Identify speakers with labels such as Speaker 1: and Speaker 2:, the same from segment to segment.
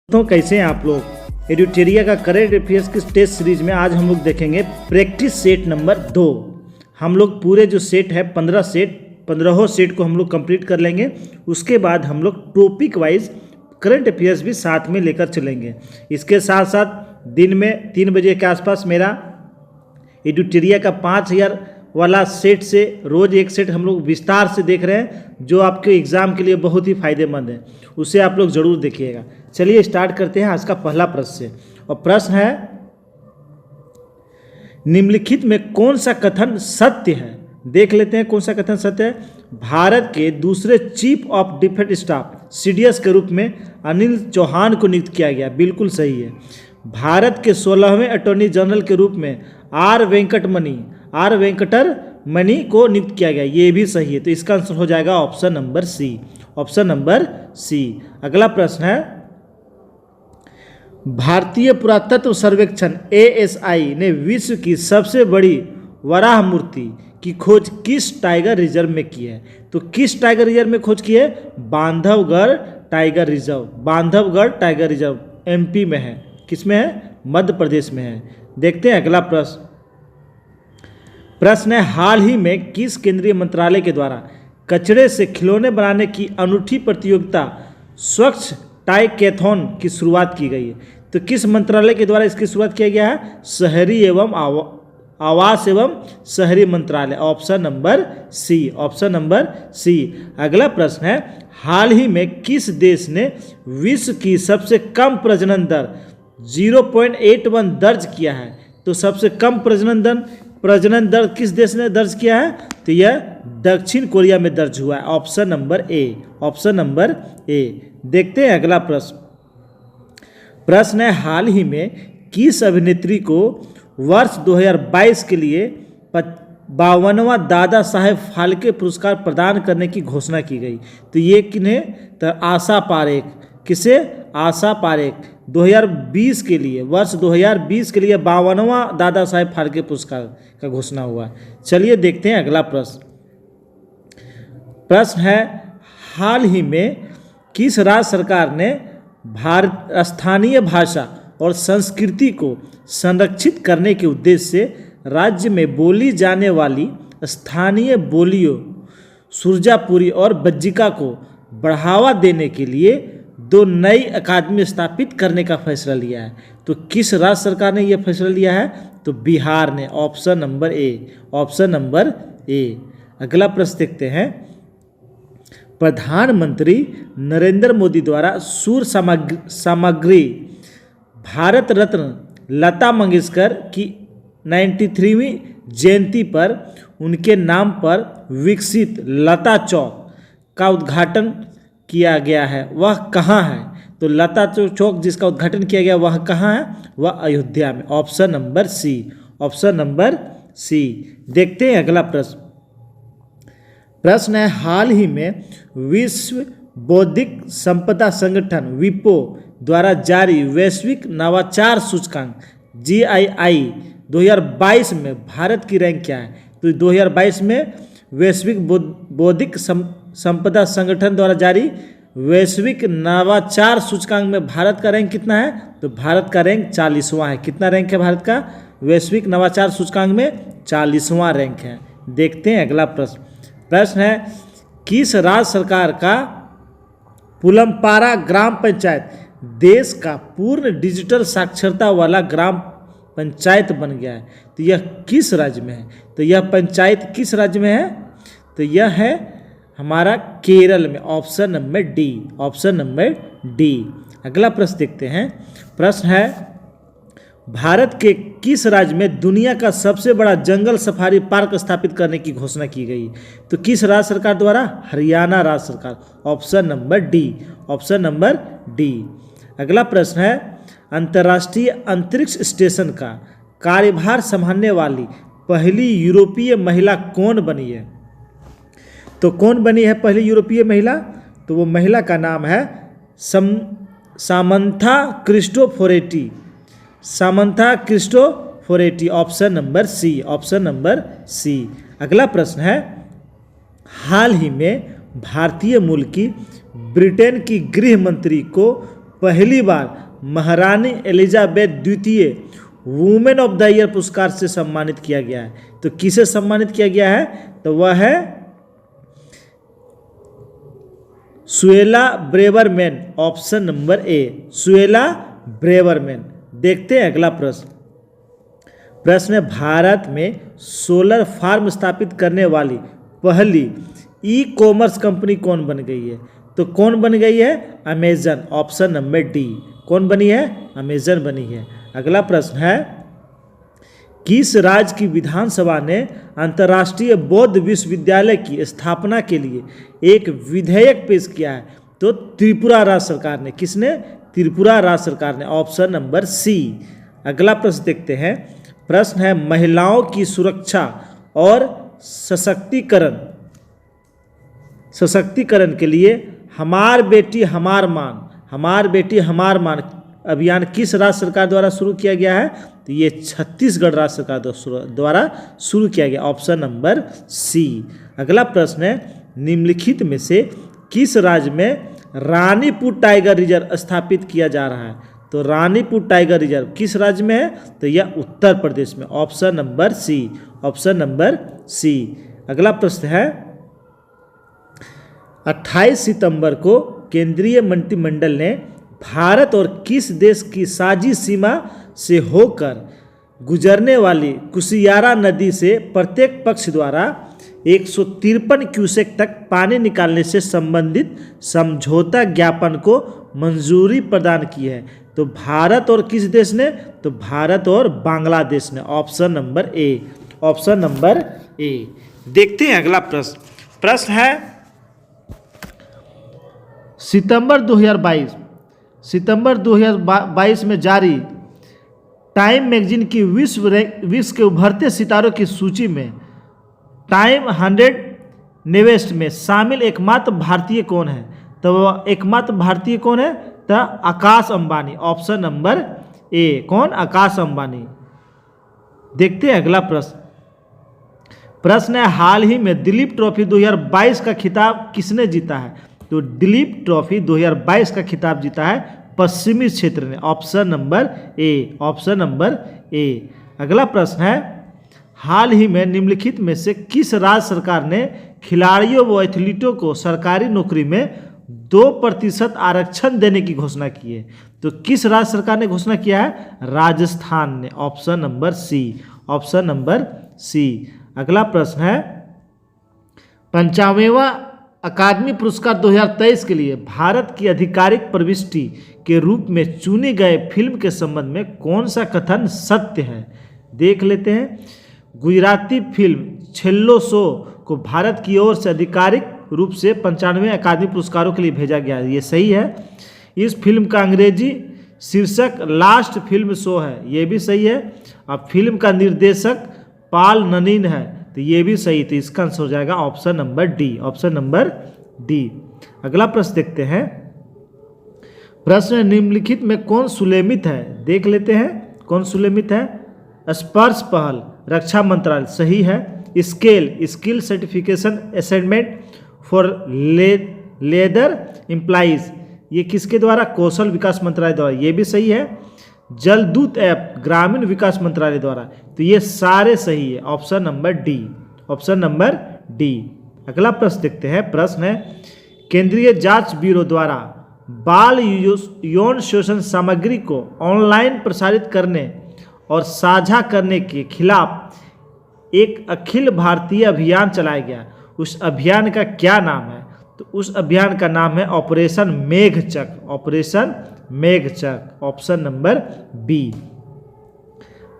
Speaker 1: तो कैसे हैं आप लोग। एडुटेरिया का करेंट अफेयर्स की टेस्ट सीरीज में आज हम लोग देखेंगे प्रैक्टिस सेट नंबर 2। हम लोग पूरे जो सेट है 15 सेट को हम लोग कंप्लीट कर लेंगे। उसके बाद हम लोग टॉपिक वाइज करंट अफेयर्स भी साथ में लेकर चलेंगे। इसके साथ साथ दिन में 3 बजे के आसपास मेरा एडुटेरिया का 5000 वाला सेट से रोज़ एक सेट हम लोग विस्तार से देख रहे हैं, जो आपके एग्ज़ाम के लिए बहुत ही फायदेमंद है। उसे आप लोग ज़रूर देखिएगा। चलिए स्टार्ट करते हैं आज का पहला प्रश्न से। और प्रश्न है, निम्नलिखित में कौन सा कथन सत्य है। देख लेते हैं कौन सा कथन सत्य है। भारत के दूसरे chief of defence staff CDS के रूप में अनिल चौहान को नियुक्त किया गया। बिल्कुल सही है। भारत के 16वें अटॉर्नी जनरल के रूप में आर वेंकटरमणि को नियुक्त किया गया। ये भी सही है। तो इसका आंसर हो जाएगा option number C. Option number C. अगला प्रश्न है, भारतीय पुरातत्व सर्वेक्षण ASI ने विश्व की सबसे बड़ी वराह मूर्ति की खोज किस टाइगर रिजर्व में की है। तो किस टाइगर रिजर्व में खोज की है? Bandhavgarh tiger reserve. Bandhavgarh tiger reserve MP में है। किस में है? मध्य प्रदेश में है। देखते हैं अगला प्रश्न। प्रश्न है, हाल ही में किस केंद्रीय मंत्रालय के द्वारा कचरे से खिलौने बनाने की अनूठी प्रतियोगिता स्वच्छ टाइकेथॉन की शुरुआत की गई है। तो किस मंत्रालय के द्वारा इसकी शुरुआत किया गया है? शहरी एवं आवास एवं शहरी मंत्रालय। Option number C. Option number C. अगला प्रश्न है, हाल ही में किस देश ने विश्व की सबसे कम प्रजनन दर 0.81 दर्ज किया है। तो सबसे कम प्रजनन दर किस देश ने दर्ज किया है? तो यह दक्षिण कोरिया में दर्ज हुआ है। ऑप्शन नंबर ए। ऑप्शन नंबर ए। देखते हैं अगला प्रश्न। प्रश्न है, हाल ही में किस अभिनेत्री को वर्ष 2022 के लिए 52वां दादा साहेब फाल्के पुरस्कार प्रदान करने की घोषणा की गई। तो ये किन्हें? तो आशा पारेख। किसे? आशा पारेख। 2020 के लिए, वर्ष 2020 के लिए 52वां दादा साहेब फाल्के पुरस्कार का घोषणा हुआ। चलिए देखते हैं अगला प्रश्न। प्रश्न है, हाल ही में किस राज्य सरकार ने स्थानीय भाषा और संस्कृति को संरक्षित करने के उद्देश्य से राज्य में बोली जाने वाली स्थानीय बोलियों सुरजापुरी और बज्जिका को बढ़ावा देने के लिए 2 नई अकादमी स्थापित करने का फैसला लिया है। तो किस राज्य सरकार ने यह फैसला लिया है? तो बिहार ने। Option number A. Option number A. अगला प्रश्न देखते हैं। प्रधानमंत्री नरेंद्र मोदी द्वारा सूर सामग्री भारत रत्न लता मंगेशकर की 93वीं जयंती पर उनके नाम पर विकसित लता चौक का उद्घाटन किया गया है। वह कहाँ है? तो लता चौक जिसका उद्घाटन किया गया वह कहाँ है? वह अयोध्या में। Option number C. Option number C. देखते हैं अगला प्रश्न। प्रश्न है, हाल ही में विश्व बौद्धिक संपदा संगठन विपो द्वारा जारी वैश्विक नवाचार सूचकांक GII 2022 में भारत की रैंक क्या है? तो 2022 में वैश्विक बौद्धिक संपदा संगठन द्वारा जारी वैश्विक नवाचार सूचकांक में भारत का रैंक कितना है? तो भारत का रैंक 40वां है। कितना रैंक है भारत का? वैश्विक नवाचार सूचकांक में 40वां रैंक है। देखते हैं अगला प्रश्न। प्रश्न है, किस राज्य सरकार का पुलमपारा ग्राम पंचायत देश का पूर्ण डिजिटल साक्षरता वाला ग्राम पंचायत बन गया है? तो यह किस राज्य में है? तो यह पंचायत किस राज्य में है? तो यह है हमारा केरल में। Option number D. Option number D. अगला प्रश्न देखते हैं। प्रश्न है, भारत के किस राज्य में दुनिया का सबसे बड़ा जंगल सफारी पार्क स्थापित करने की घोषणा की गई? तो किस राज्य सरकार द्वारा? हरियाणा राज्य सरकार। Option number D. Option number D. अगला प्रश्न है, अंतर्राष्ट्रीय अंतरिक्ष स्टेशन का कार्यभार संभालने वाली पहली यूरोपीय महिला कौन बनी है? तो कौन बनी है पहली यूरोपीय महिला? तो वो महिला का नाम है Samantha Cristoforetti. Samantha Cristoforetti. Option number C. Option number C. अगला प्रश्न है, हाल ही में भारतीय मूल की ब्रिटेन की गृह मंत्री को पहली बार महारानी एलिजाबेथ द्वितीय वुमेन ऑफ द ईयर पुरस्कार से सम्मानित किया गया है। तो किसे सम्मानित किया गया है? तो वह है सुएला ब्रेवरमैन, ऑप्शन नंबर ए, सुएला ब्रेवरमैन। देखते हैं अगला प्रश्न। प्रश्न है, भारत में सोलर फार्म स्थापित करने वाली पहली ई कॉमर्स कंपनी कौन बन गई है? तो कौन बन गई है? Amazon, option number D. कौन बनी है? अमेजन बनी है। अगला प्रश्न है, किस राज्य की विधानसभा ने अंतर्राष्ट्रीय बौद्ध विश्वविद्यालय की स्थापना के लिए एक विधेयक पेश किया है? तो त्रिपुरा राज्य सरकार ने। किसने? त्रिपुरा राज्य सरकार ने, ऑप्शन नंबर सी। अगला प्रश्न देखते हैं। प्रश्न है, महिलाओं की सुरक्षा और सशक्तिकरण के लिए हमार बेटी हमार मान अभियान किस राज्य सरकार द्वारा शुरू किया गया है? तो ये छत्तीसगढ़ राज्य सरकार द्वारा शुरू किया गया, ऑप्शन नंबर सी। अगला प्रश्न है, निम्नलिखित में से किस राज्य में रानीपुर टाइगर रिजर्व स्थापित किया जा रहा है? तो रानीपुर टाइगर रिजर्व किस राज्य में है? तो यह उत्तर प्रदेश में, option number C, option number C. अगला प्रश्न है, 28 सितंबर को केंद्रीय मंत्रिमंडल ने भारत और किस देश की साझी सीमा से होकर गुजरने वाली कुशियारा नदी से प्रत्येक पक्ष द्वारा 153 क्यूसेक तक पानी निकालने से संबंधित समझौता ज्ञापन को मंजूरी प्रदान की है? तो भारत और किस देश ने? तो भारत और बांग्लादेश ने, ऑप्शन नंबर ए, ऑप्शन नंबर ए। देखते हैं अगला प्रश्न। प्रश्न है, सितंबर 2022 में जारी टाइम मैगजीन की विश्व के उभरते सितारों की सूची में टाइम 100 नेवेस्ट में शामिल एकमात्र भारतीय कौन है? तो एकमात्र भारतीय कौन है? तो आकाश अंबानी, ऑप्शन नंबर ए। कौन? आकाश अंबानी। देखते हैं अगला प्रश्न। प्रश्न है, हाल ही में दिलीप ट्रॉफी 2022 का खिताब किसने जीता है? तो दिलीप ट्रॉफी 2022 का खिताब जीता है पश्चिमी क्षेत्र ने, option number A, option number A. अगला प्रश्न है, हाल ही में निम्नलिखित में से किस राज्य सरकार ने खिलाड़ियों व एथलीटों को सरकारी नौकरी में 2% आरक्षण देने की घोषणा की है? तो किस राज्य सरकार ने घोषणा किया है? राजस्थान ने, option number C, option number C. अगला प्रश्न है, 55वां अकादमी पुरस्कार 2023 के लिए भारत की आधिकारिक प्रविष्टि के रूप में चुने गए फिल्म के संबंध में कौन सा कथन सत्य है? देख लेते हैं। गुजराती फिल्म छेल्लो शो को भारत की ओर से आधिकारिक रूप से 95वें अकादमी पुरस्कारों के लिए भेजा गया है, ये सही है। इस फिल्म का अंग्रेजी शीर्षक लास्ट फिल्म शो है, ये भी सही है। अब फिल्म का निर्देशक पाल ननीन है, तो ये भी सही। तो इसका आंसर हो जाएगा option number D, option number D. अगला प्रश्न देखते हैं। प्रश्न निम्नलिखित में कौन सुलेमित है? देख लेते हैं कौन सुलेमित है। स्पर्श पहल रक्षा मंत्रालय, सही है। Skill certification assessment for leather employees, ये किसके द्वारा? कौशल विकास मंत्रालय द्वारा, ये भी सही है। जल दूत ऐप ग्रामीण विकास मंत्रालय द्वारा, तो ये सारे सही है, option number D, option number D. अगला प्रश्न देखते हैं। प्रश्न है, केंद्रीय जांच ब्यूरो द्वारा बाल यौन शोषण सामग्री को ऑनलाइन प्रसारित करने और साझा करने के खिलाफ एक अखिल भारतीय अभियान चलाया गया, उस अभियान का क्या नाम है? तो उस अभियान का नाम है ऑपरेशन मेघचक, ऑपरेशन मेघचक, ऑप्शन नंबर बी।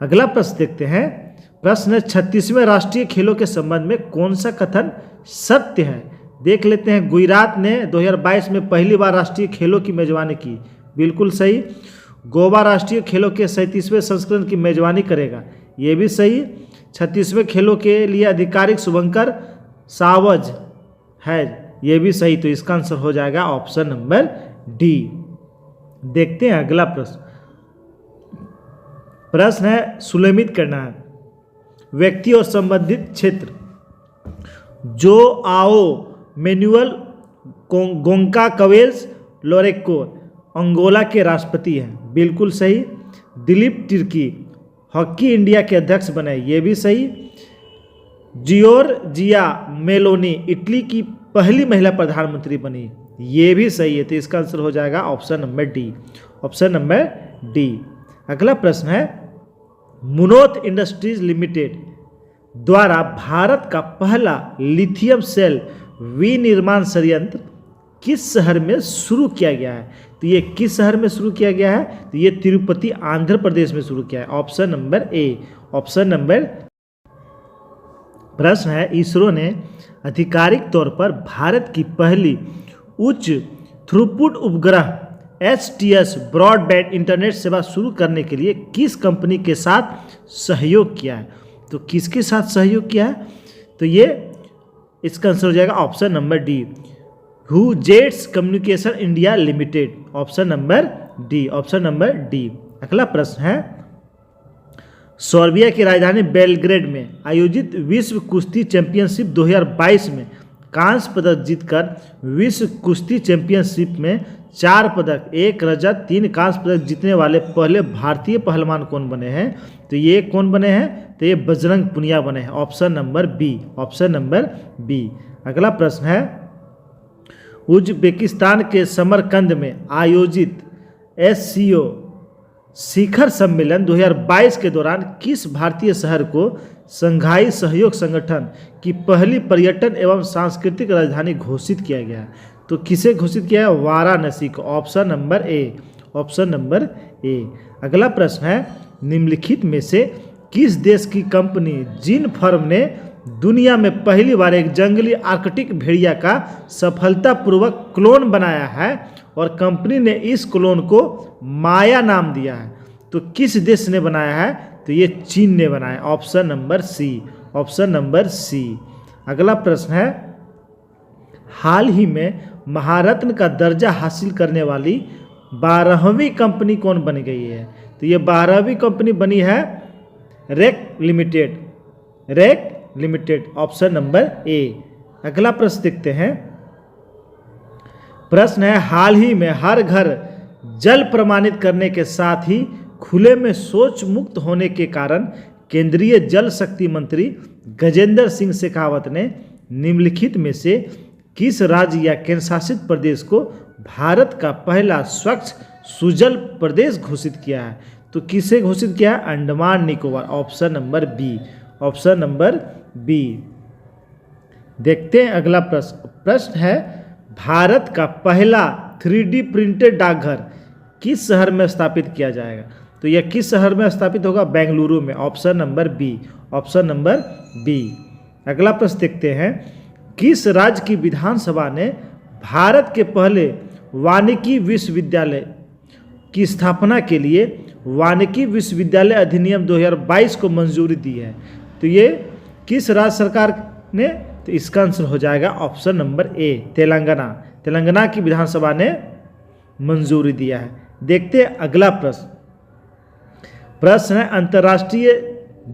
Speaker 1: अगला प्रश्न देखते हैं। प्रश्न है, 36वें राष्ट्रीय खेलों के संबंध में कौन सा कथन सत्य है? देख लेते हैं। गुजरात ने 2022 में पहली बार राष्ट्रीय खेलों की मेजबानी की, बिल्कुल सही। गोवा राष्ट्रीय खेलों के 37वें संस्करण की मेजबानी करेगा, ये भी सही। 36वें खेलों के लिए आधिकारिक शुभंकर सावज है, ये भी सही। तो इसका आंसर हो जाएगा ऑप्शन नंबर डी। देखते हैं अगला प्रश्न। प्रश्न है, सुलेमित करना है व्यक्ति और संबंधित क्षेत्र। जो आओ मैनुअल गोंका कवेल्स लोरेको अंगोला के राष्ट्रपति हैं, बिल्कुल सही। दिलीप तिर्की हॉकी इंडिया के अध्यक्ष बने, ये भी सही। जियोर्जिया मेलोनी इटली की पहली महिला प्रधानमंत्री बनी, ये भी सही है। तो इसका आंसर हो जाएगा option number D, option number D. अगला प्रश्न है, मुनोत इंडस्ट्रीज लिमिटेड द्वारा भारत का पहला लिथियम सेल विनिर्माण संयंत्र किस शहर में शुरू किया गया है? तो ये किस शहर में शुरू किया गया है? तो ये तिरुपति आंध्र प्रदेश में शुरू किया है, ऑप्शन नंबर ए, ऑप्शन नंबर। प्रश्न है, इसरो ने आधिकारिक तौर पर भारत की पहली उच्च थ्रूपुट उपग्रह STS ब्रॉडबैंड इंटरनेट सेवा शुरू करने के लिए किस कंपनी के साथ सहयोग किया है? तो किसके साथ सहयोग किया है? तो ये इसका आंसर हो जाएगा ऑप्शन नंबर डी, हुजेट्स communication India limited, option number D, option number D. अगला प्रश्न है, सर्बिया की राजधानी बेलग्रेड में आयोजित विश्व कुश्ती चैंपियनशिप 2022 में कांस्य पदक जीतकर विश्व कुश्ती चैंपियनशिप में 4 पदक, 1 रजत, 3 कांस्य पदक जीतने वाले पहले भारतीय पहलवान कौन बने हैं? तो ये कौन बने हैं? तो ये बजरंग पुनिया बने हैं, option number B, option number B. अगला प्रश्न है, उज्बेकिस्तान के समरकंद में आयोजित SCO शिखर सम्मेलन 2022 के दौरान किस भारतीय शहर को संघाई सहयोग संगठन की पहली पर्यटन एवं सांस्कृतिक राजधानी घोषित किया गया है? तो किसे घोषित किया है? वाराणसी को, option number A, option number A. अगला प्रश्न है, निम्नलिखित में से किस देश की कंपनी जिन फर्म ने दुनिया में पहली बार एक जंगली आर्कटिक भेड़िया का सफलतापूर्वक क्लोन बनाया है और कंपनी ने इस क्लोन को माया नाम दिया है? तो किस देश ने बनाया है? तो ये चीन ने बनाया, option number C, option number C. अगला प्रश्न है, हाल ही में महारत्न का दर्जा हासिल करने वाली 12वीं कंपनी कौन बन गई है? तो ये 12वीं कंपनी बनी है REC limited, REC limited, option number A. अगला प्रश्न देखते हैं, प्रश्न है, हाल ही में हर घर जल प्रमाणित करने के साथ ही खुले में शौच मुक्त होने के कारण केंद्रीय जल शक्ति मंत्री गजेंद्र सिंह शेखावत ने निम्नलिखित में से किस राज्य या केंद्र शासित प्रदेश को भारत का पहला स्वच्छ सुजल प्रदेश घोषित किया है? तो किसे घोषित किया है? Andaman Nicobar, option number B, option number B. देखते हैं अगला प्रश्न। प्रश्न है, भारत का पहला 3D प्रिंटेड डाकघर किस शहर में स्थापित किया जाएगा? तो यह किस शहर में स्थापित होगा? बेंगलुरु में, option number B, option number B. अगला प्रश्न देखते हैं, किस राज्य की विधानसभा ने भारत के पहले वानिकी विश्वविद्यालय की स्थापना के लिए वानिकी विश्वविद्यालय अधिनियम 2022 को मंजूरी दी है? तो ये किस राज्य सरकार ने? तो इसका आंसर हो जाएगा ऑप्शन नंबर ए, तेलंगाना, तेलंगाना की विधानसभा ने मंजूरी दिया है। देखते हैं अगला प्रश्न। प्रश्न है, अंतर्राष्ट्रीय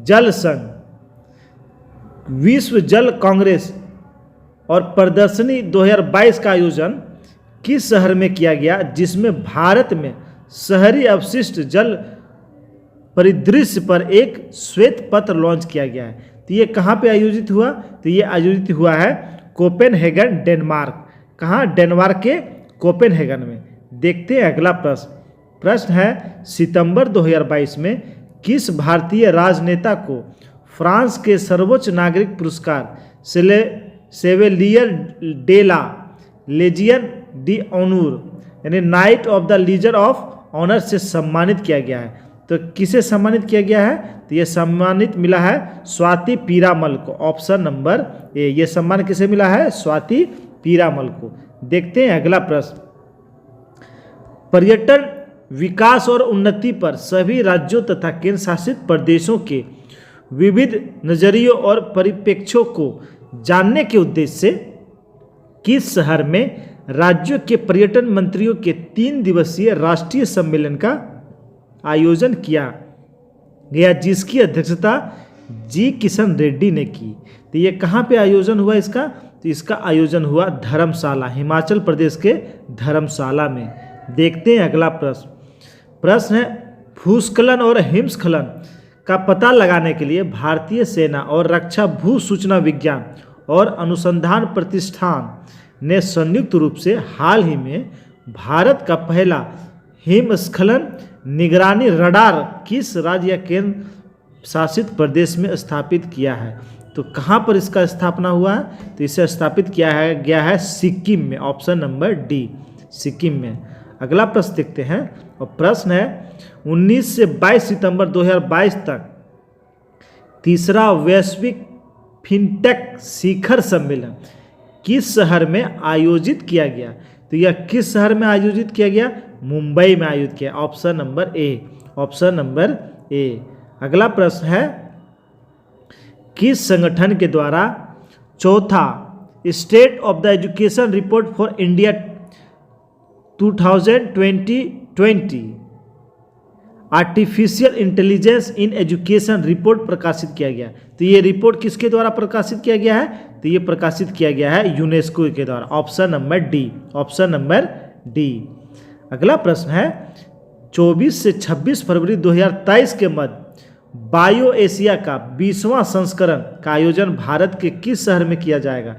Speaker 1: जल संघ विश्व जल कांग्रेस और प्रदर्शनी 2022 का आयोजन किस शहर में किया गया, जिसमें भारत में शहरी अपशिष्ट जल परिदृश्य पर एक श्वेत पत्र लॉन्च किया गया है? तो ये कहाँ पे आयोजित हुआ? तो ये आयोजित हुआ है कोपेनहेगन, डेनमार्क। कहाँ? डेनमार्क के कोपेनहेगन में। देखते हैं अगला प्रश्न। प्रश्न है, सितंबर 2022 में किस भारतीय राजनेता को फ्रांस के सर्वोच्च नागरिक पुरस्कार chevalier de la legion de honneur यानी knight of the legion of honour से सम्मानित किया गया है? तो किसे सम्मानित किया गया है? तो ये सम्मानित मिला है स्वाति पीरामल को, ऑप्शन नंबर ए। ये सम्मान किसे मिला है? स्वाति पीरामल को। देखते हैं अगला प्रश्न। पर्यटन विकास और उन्नति पर सभी राज्यों तथा केंद्र शासित प्रदेशों के विविध नजरियों और परिप्रेक्ष्यों को जानने के उद्देश्य से किस शहर में राज्यों के पर्यटन मंत्रियों के 3 दिवसीय राष्ट्रीय सम्मेलन का आयोजन किया गया, जिसकी अध्यक्षता जी किशन रेड्डी ने की? तो ये कहाँ पे आयोजन हुआ इसका? तो इसका आयोजन हुआ धर्मशाला, हिमाचल प्रदेश के धर्मशाला में। देखते हैं अगला प्रश्न। प्रश्न है, भूस्खलन और हिमस्खलन का पता लगाने के लिए भारतीय सेना और रक्षा भू सूचना विज्ञान और अनुसंधान प्रतिष्ठान ने संयुक्त रूप से हाल ही में भारत का पहला हिमस्खलन निगरानी रडार किस राज्य या केंद्र शासित प्रदेश में स्थापित किया है? तो कहाँ पर इसका स्थापना हुआ है? तो इसे स्थापित किया गया है सिक्किम में। ऑप्शन नंबर डी, सिक्किम में। अगला प्रश्न देखते हैं, और प्रश्न है 19 से 22 सितंबर 2022 तक तीसरा वैश्विक फिनटेक शिखर सम्मेलन किस शहर में आयोजित किया गया? तो यह किस शहर में आयोजित किया गया? मुंबई में आयोजित किया। Option number A, option number A. अगला प्रश्न है, किस संगठन के द्वारा चौथा state of the education report for India 2020 artificial intelligence in education report प्रकाशित किया गया? तो ये रिपोर्ट किसके द्वारा प्रकाशित किया गया है? तो ये प्रकाशित किया गया है यूनेस्को के द्वारा। Option number D, option number D. अगला प्रश्न है, 24 से 26 फरवरी 2023 के मध्य बायो एशिया का 20वां संस्करण का आयोजन भारत के किस शहर में किया जाएगा?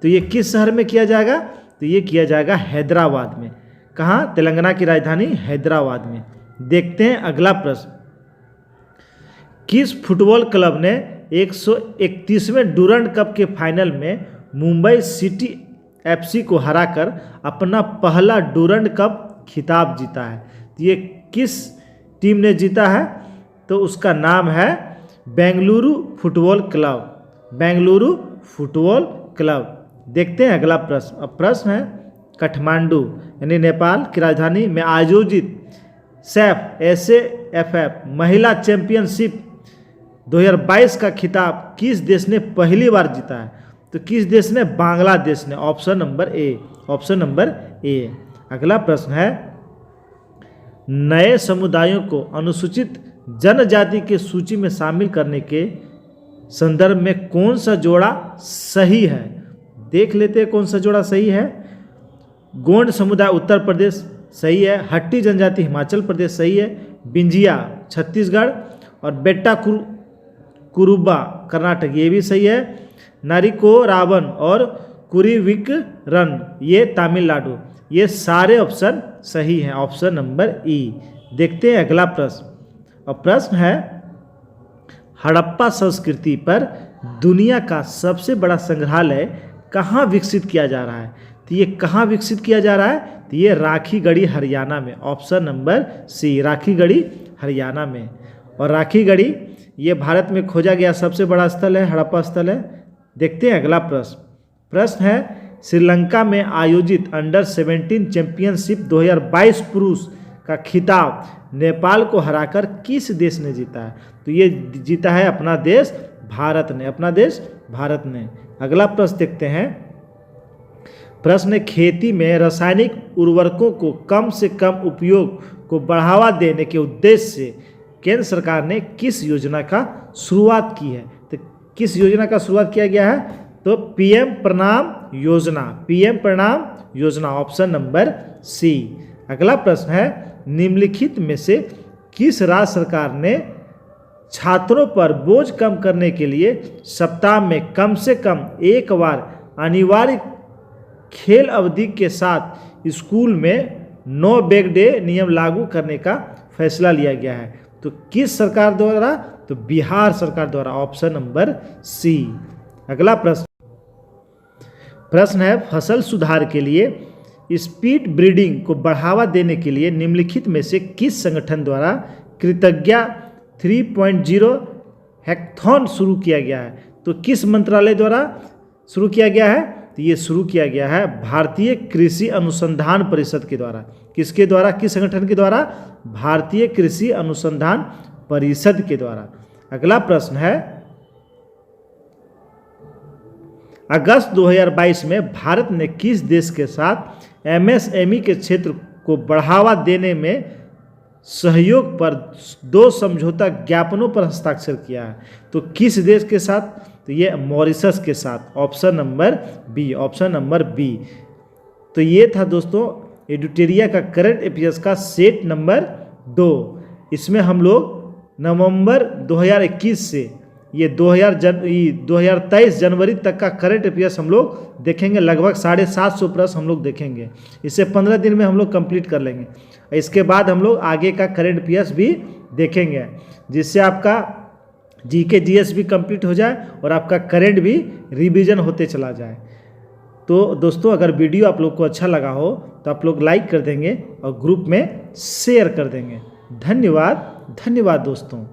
Speaker 1: तो ये किस शहर में किया जाएगा? तो ये किया जाएगा हैदराबाद में। कहाँ? तेलंगाना की राजधानी हैदराबाद में। देखते हैं अगला प्रश्न, किस फुटबॉल क्लब ने 131वें डूरंड कप के फाइनल में मुंबई सिटी एफसी को हराकर अपना पहला डूरंड कप खिताब जीता है? तो ये किस टीम ने जीता है? तो उसका नाम है Bengaluru football club, Bengaluru football club. देखते हैं अगला प्रश्न। अब प्रश्न है, काठमांडू यानी नेपाल की राजधानी में आयोजित सैफ SAFF महिला चैंपियनशिप 2022 का खिताब किस देश ने पहली बार जीता है? तो किस देश ने? बांग्लादेश ने। Option number A, option number A. अगला प्रश्न है, नए समुदायों को अनुसूचित जनजाति के सूची में शामिल करने के संदर्भ में कौन सा जोड़ा सही है? देख लेते हैं कौन सा जोड़ा सही है। गोंड समुदाय उत्तर प्रदेश सही है, हट्टी जनजाति हिमाचल प्रदेश सही है, बिंजिया छत्तीसगढ़ और बेट्टा कुरुबा कर्नाटक ये भी सही है, नारिको रावण और कुरीविकरन ये तमिलनाडु। ये सारे ऑप्शन सही हैं। ऑप्शन नंबर ई। देखते हैं अगला प्रश्न, और प्रश्न है, हड़प्पा संस्कृति पर दुनिया का सबसे बड़ा संग्रहालय कहाँ विकसित किया जा रहा है? तो ये कहाँ विकसित किया जा रहा है? तो ये राखीगढ़ी हरियाणा में। Option number C, Rakhigarhi Haryana में। और राखीगढ़ी ये भारत में खोजा गया सबसे बड़ा स्थल है, हड़प्पा स्थल है। देखते हैं अगला प्रश्न। प्रश्न है, श्रीलंका में आयोजित अंडर 17 चैंपियनशिप 2022 पुरुष का खिताब नेपाल को हराकर किस देश ने जीता है? तो ये जीता है अपना देश भारत ने, अपना देश भारत ने। अगला प्रश्न देखते हैं। प्रश्न है, खेती में रासायनिक उर्वरकों को कम से कम उपयोग को बढ़ावा देने के उद्देश्य से केंद्र सरकार ने किस योजना का शुरुआत की है? तो किस योजना का शुरुआत किया गया है? तो PM प्रणाम योजना, PM प्रणाम योजना। Option number C. अगला प्रश्न है, निम्नलिखित में से किस राज्य सरकार ने छात्रों पर बोझ कम करने के लिए सप्ताह में कम से कम एक बार अनिवार्य खेल अवधि के साथ स्कूल में नो बैग डे नियम लागू करने का फैसला लिया गया है? तो किस सरकार द्वारा? तो बिहार सरकार द्वारा। Option number C. अगला प्रश्न, प्रश्न है, फसल सुधार के लिए स्पीड ब्रीडिंग को बढ़ावा देने के लिए निम्नलिखित में से किस संगठन द्वारा कृतज्ञता 3.0 हैकाथॉन शुरू किया गया है? तो किस मंत्रालय द्वारा शुरू किया गया है? तो ये शुरू किया गया है भारतीय कृषि अनुसंधान परिषद के द्वारा। किसके द्वारा? किस संगठन के द्वारा? भारतीय कृषि अनुसंधान परिषद के द्वारा। अगला प्रश्न है, अगस्त 2022 में भारत ने किस देश के साथ MSME के क्षेत्र को बढ़ावा देने में सहयोग पर 2 समझौता ज्ञापनों पर हस्ताक्षर किया है? तो किस देश के साथ? तो ये मॉरिशस के साथ। Option number B, option number B. तो ये था दोस्तों एडिटोरिया का करंट अफेयर्स का सेट नंबर 2। इसमें हम लोग नवंबर 2021 से ये 2023 जनवरी तक का करंट अफेयर्स हम लोग देखेंगे। लगभग 750 प्रश्न हम लोग देखेंगे। इसे 15 दिन में हम लोग कंप्लीट कर लेंगे। इसके बाद हम लोग आगे का करंट अफेयर्स भी देखेंगे, जिससे आपका जीके जीएस भी कंप्लीट हो जाए और आपका करंट भी रिवीजन होते चला जाए। तो दोस्तों, अगर वीडियो आप लोग को अच्छा लगा हो तो आप लोग लाइक कर देंगे और ग्रुप में शेयर कर देंगे। धन्यवाद दोस्तों।